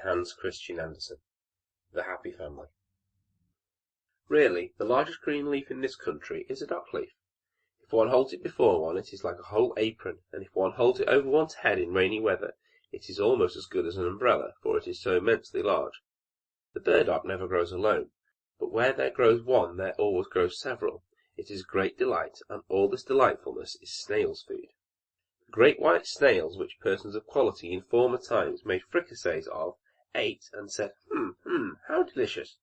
Hans Christian Andersen. The Happy Family. Really, the largest green leaf in this country is a dock leaf. If one holds it before one, it is like a whole apron, and if one holds it over one's head in rainy weather, it is almost as good as an umbrella, for it is so immensely large. The burdock never grows alone, but where there grows one, there always grows several. It is a great delight, and all this delightfulness is snails' food. The great white snails, which persons of quality in former times made fricassees of, ate, and said, how delicious!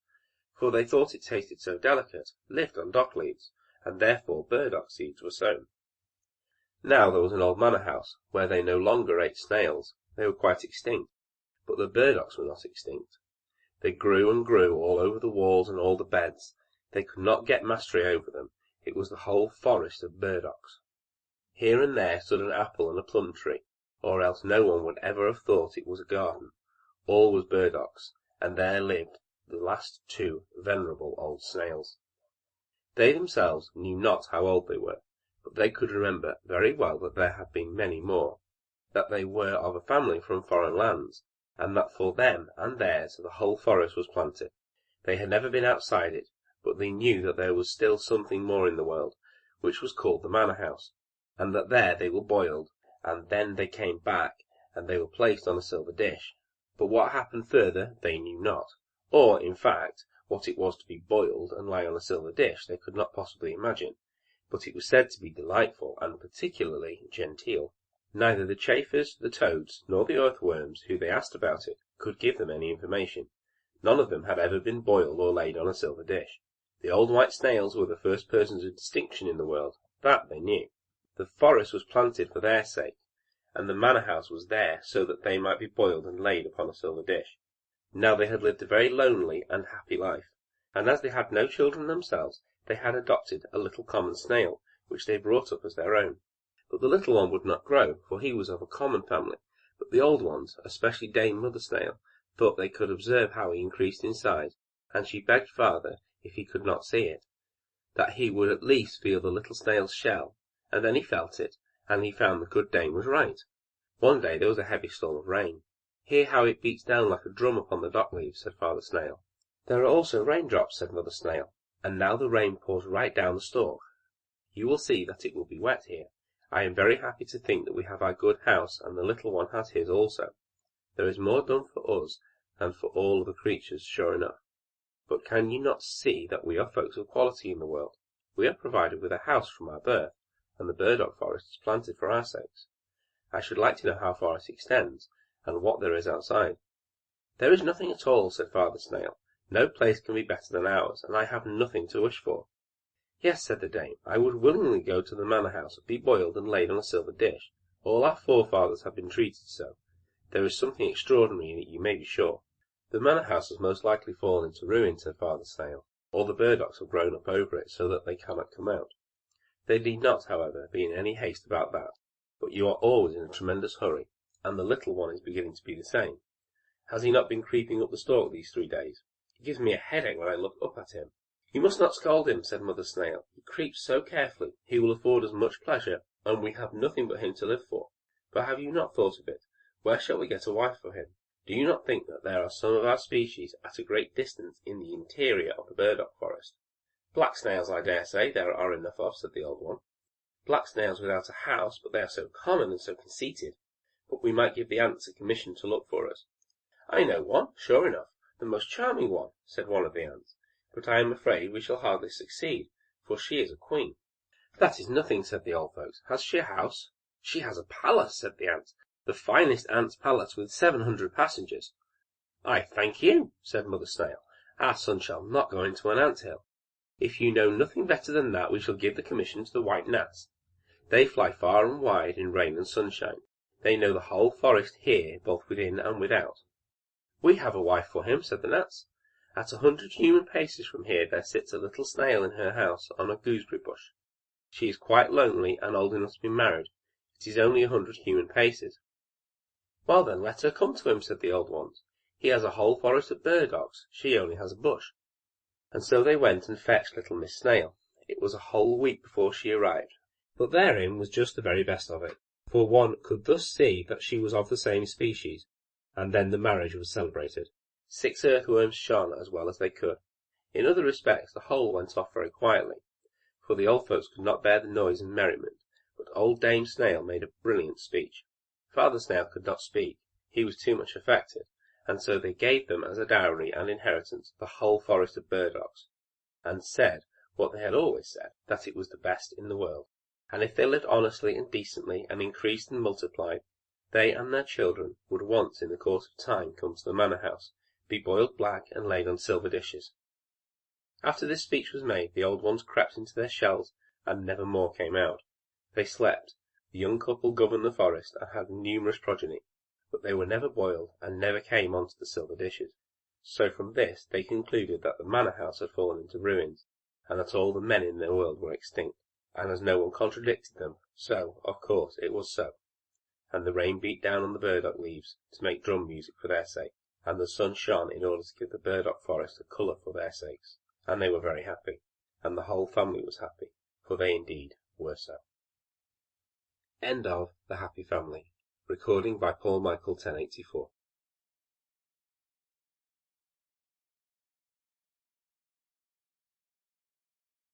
For they thought it tasted so delicate, lived on dock leaves, and therefore burdock seeds were sown. Now there was an old manor house, where they no longer ate snails. They were quite extinct, but the burdocks were not extinct. They grew and grew all over the walls and all the beds. They could not get mastery over them. It was the whole forest of burdocks. Here and there stood an apple and a plum tree, or else no one would ever have thought it was a garden. All was burdocks, and there lived the last two venerable old snails. They themselves knew not how old they were, but they could remember very well that there had been many more, that they were of a family from foreign lands, and that for them and theirs the whole forest was planted. They had never been outside it, but they knew that there was still something more in the world, which was called the manor house, and that there they were boiled, and then they came back, and they were placed on a silver dish. But what happened further they knew not, or, in fact, what it was to be boiled and lie on a silver dish they could not possibly imagine, but it was said to be delightful and particularly genteel. Neither the chafers, the toads, nor the earthworms, who they asked about it, could give them any information. None of them had ever been boiled or laid on a silver dish. The old white snails were the first persons of distinction in the world, that they knew. The forest was planted for their sake, and the manor house was there so that they might be boiled and laid upon a silver dish. Now they had lived a very lonely and happy life, and as they had no children themselves, they had adopted a little common snail, which they brought up as their own. But the little one would not grow, for he was of a common family, but the old ones, especially Dame Mother Snail, thought they could observe how he increased in size, and she begged father, if he could not see it, that he would at least feel the little snail's shell, and then he felt it, and he found the good dame was right. One day there was a heavy storm of rain. Hear how it beats down like a drum upon the dock leaves, said Father Snail. There are also raindrops, said Mother Snail, and now the rain pours right down the stalk. You will see that it will be wet here. I am very happy to think that we have our good house, and the little one has his also. There is more done for us than for all the creatures, sure enough. But can you not see that we are folks of quality in the world? We are provided with a house from our birth, and the burdock forest is planted for our sakes. I should like to know how far it extends, and what there is outside. There is nothing at all, said Father Snail. No place can be better than ours, and I have nothing to wish for. Yes, said the dame, I would willingly go to the manor house, be boiled and laid on a silver dish. All our forefathers have been treated so. There is something extraordinary in it, you may be sure. The manor house has most likely fallen into ruin, said Father Snail. All the burdocks have grown up over it, so that they cannot come out. They need not, however, be in any haste about that, but you are always in a tremendous hurry, and the little one is beginning to be the same. Has he not been creeping up the stalk these 3 days? It gives me a headache when I look up at him. You must not scold him, said Mother Snail. He creeps so carefully. He will afford us much pleasure, and we have nothing but him to live for. But have you not thought of it? Where shall we get a wife for him? Do you not think that there are some of our species at a great distance in the interior of the burdock forest? Black snails, I dare say, there are enough of, said the old one. Black snails without a house, but they are so common and so conceited. But we might give the ants a commission to look for us. I know one, sure enough, the most charming one, said one of the ants. But I am afraid we shall hardly succeed, for she is a queen. That is nothing, said the old folks. Has she a house? She has a palace, said the ant. The finest ant's palace with 700 passengers. I thank you, said Mother Snail. Our son shall not go into an ant-hill. If you know nothing better than that, we shall give the commission to the white gnats. They fly far and wide in rain and sunshine. They know the whole forest here, both within and without. We have a wife for him, said the gnats. At 100 human paces from here there sits a little snail in her house on a gooseberry bush. She is quite lonely and old enough to be married. It is only 100 human paces. Well then, let her come to him, said the old ones. He has a whole forest of burdocks. She only has a bush. And so they went and fetched little Miss Snail. It was a whole week before she arrived. But therein was just the very best of it, for one could thus see that she was of the same species, and then the marriage was celebrated. 6 earthworms shone as well as they could. In other respects the whole went off very quietly, for the old folks could not bear the noise and merriment, but old Dame Snail made a brilliant speech. Father Snail could not speak, he was too much affected, and so they gave them as a dowry and inheritance the whole forest of burdocks, and said what they had always said, that it was the best in the world. And if they lived honestly and decently, and increased and multiplied, they and their children would once in the course of time come to the manor house, be boiled black, and laid on silver dishes. After this speech was made, the old ones crept into their shells, and never more came out. They slept. The young couple governed the forest, and had numerous progeny, but they were never boiled, and never came on to the silver dishes. So from this they concluded that the manor house had fallen into ruins, and that all the men in the world were extinct. And as no one contradicted them, so, of course, it was so. And the rain beat down on the burdock leaves to make drum music for their sake, and the sun shone in order to give the burdock forest a colour for their sakes. And they were very happy, and the whole family was happy, for they indeed were so. End of The Happy Family. Recording by Paul Michael 1084.